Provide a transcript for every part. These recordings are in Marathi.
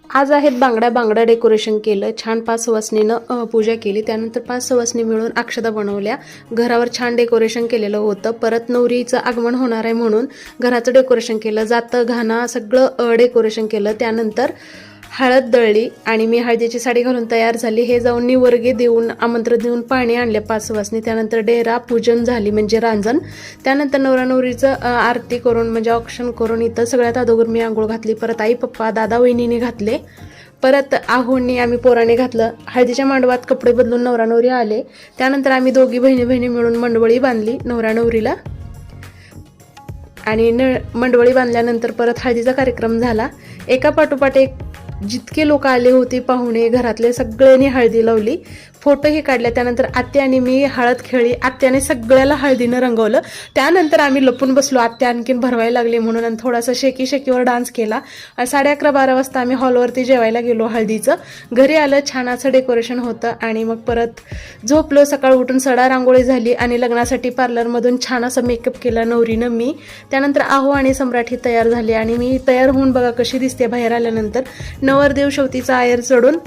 आज आहेत बांगड्या डेकोरेशन केलं छान। 5 सवासनीनं पूजा केली, त्यानंतर 5 सवासनी मिळून अक्षता बनवल्या। घरावर छान डेकोरेशन केलेलं होतं। परत नवरीचं आगमन होणार आहे म्हणून घराचं डेकोरेशन केलं, जातं घाना सगळं डेकोरेशन केलं। त्यानंतर हळद दळली आणि मी हळदीची साडी घालून तयार झाली। हे जाऊन निवर्गे देऊन आमंत्रण देऊन पाणी आणले 5 सवासनी। त्यानंतर डेरा पूजन झाली म्हणजे रांजण। त्यानंतर नवरा नवरीचं आरती करून म्हणजे औक्षण करून इथं सगळ्यात अगोदर मी आंघोळ घातली, परत आई पप्पा दादा वहिनीने घातले, परत आहोंनी आम्ही पोराने घातलं। हळदीच्या मांडवात कपडे बदलून नवरा नवरी आले। त्यानंतर आम्ही दोघी बहिणी मिळून मंडवळी बांधली नवरा नवरीला आणि मंडवळी बांधल्यानंतर परत हळदीचा कार्यक्रम झाला। एका पाठोपाठ एक जितके लोक आले होते पाहुणे घरातले सगळ्यांनी हळदी लावली, फोटोही काढले। त्यानंतर आत्या आणि मी हळद खेळली, आत्याने सगळ्याला हळदीनं रंगवलं। त्यानंतर आम्ही लपून बसलो, आत्या आणखीन भरवायला लागली म्हणून, आणि थोडासा शेकीवर डान्स केला। 11:30-12 वाजता आम्ही हॉलवरती जेवायला गेलो हळदीचं। घरी आलं, छान असं डेकोरेशन होतं आणि मग परत झोपलो। सकाळ उठून सडा रांगोळी झाली आणि लग्नासाठी पार्लरमधून छान असं मेकअप केला नवरीनं मी। त्यानंतर आहो आणि सम्राट ही तयार झाली आणि मी तयार होऊन बघा कशी दिसते बाहेर आल्यानंतर। नवरदेव शेवतीचा आयर चढून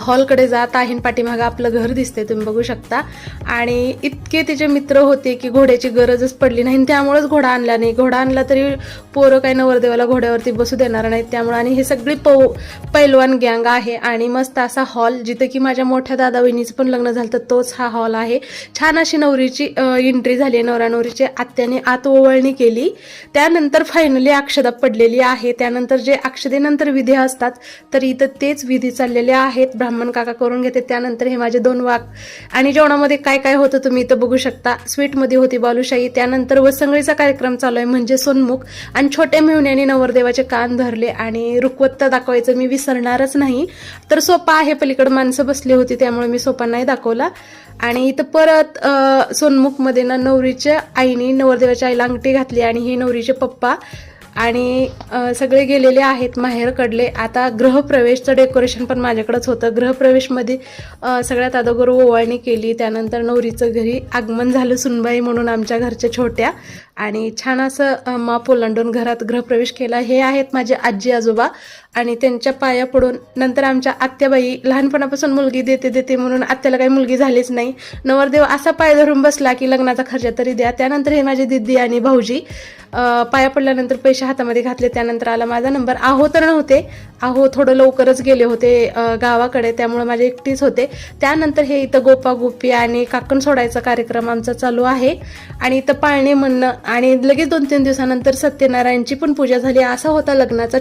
हॉलकडे जात आहे, पाठीमागं आपलं घर दिसते तुम्ही बघू शकता। आणि इतके तिचे मित्र होते की घोड्याची गरजच पडली नाही, त्यामुळेच घोडा आणला नाही। घोडा आणला तरी पोरं काय नवरदेवाला घोड्यावरती बसू देणार नाहीत, त्यामुळे। आणि हे सगळी पैलवान गँग आहे आणि मस्त असा हॉल, जिथे की माझ्या मोठ्या दादा वहिनीचं पण लग्न झालं तर तोच हा हॉल आहे। छान अशी नवरीची एंट्री झाली, नवरा नवरीची आत्याने आत ओवळणी केली। त्यानंतर फायनली अक्षता पडलेली आहे। त्यानंतर जे अक्षतेनंतर विधी असतात तर इथं तेच विधी चाललेले आहेत, ब्राह्मण काका करून घेते। त्यानंतर हे माझे 2 वाघ आणि जेवणामध्ये काय काय होतं तुम्ही इथं बघू शकता। स्वीटमध्ये होती बालुशाही, त्यानंतर वसंगळीचा कार्यक्रम चालू आहे म्हणजे सोनमुख, आणि छोट्या मेहुण्याने नवरदेवाचे कान धरले आणि रुखवत दाखवायचं मी विसरणारच नाही। तर सोपा आहे, पलीकडे माणसं बसली होती त्यामुळे मी सोपा नाही दाखवला। आणि इथं परत सोनमुखमध्ये ना नवरीच्या आईने नवरदेवाच्या आईला अंगठी घातली आणि हे नवरीचे पप्पा आणि सगळे गेलेले आहेत माहेरकडले। आता गृहप्रवेशचं डेकोरेशन पण माझ्याकडेच होतं। गृहप्रवेशमध्ये सगळ्यात अगोदर ओवाळणी केली, त्यानंतर नवरीचं घरी आगमन झालं सुनबाई म्हणून आमच्या घरच्या छोट्या, आणि छान असं माप ओलांडून घरात गृहप्रवेश केला। हे आहेत माझे आजी आजोबा आणि त्यांच्या पाया पडून नंतर आमच्या आत्याबाई लहानपणापासून मुलगी देते म्हणून आत्याला काही मुलगी झालीच नाही। नवरदेव असा पाय धरून बसला की लग्नाचा खर्च तरी द्या। त्यानंतर हे माझे दिदी आणि भाऊजी पाया पडल्यानंतर पैसे हातामध्ये घातले। त्यानंतर आला माझा नंबर। आहो तर नव्हते, आहो थोडं लवकरच गेले होते गावाकडे, त्यामुळे माझे एकटीच होते। त्यानंतर हे इथं गोपा गोपी आणि काकण सोडायचा कार्यक्रम आमचा चालू आहे आणि इथं पाळणे म्हणणं आणि लगेच 2-3 दिवसानंतर सत्यनारायणची पण पूजा झाली। असा होता लग्नाचा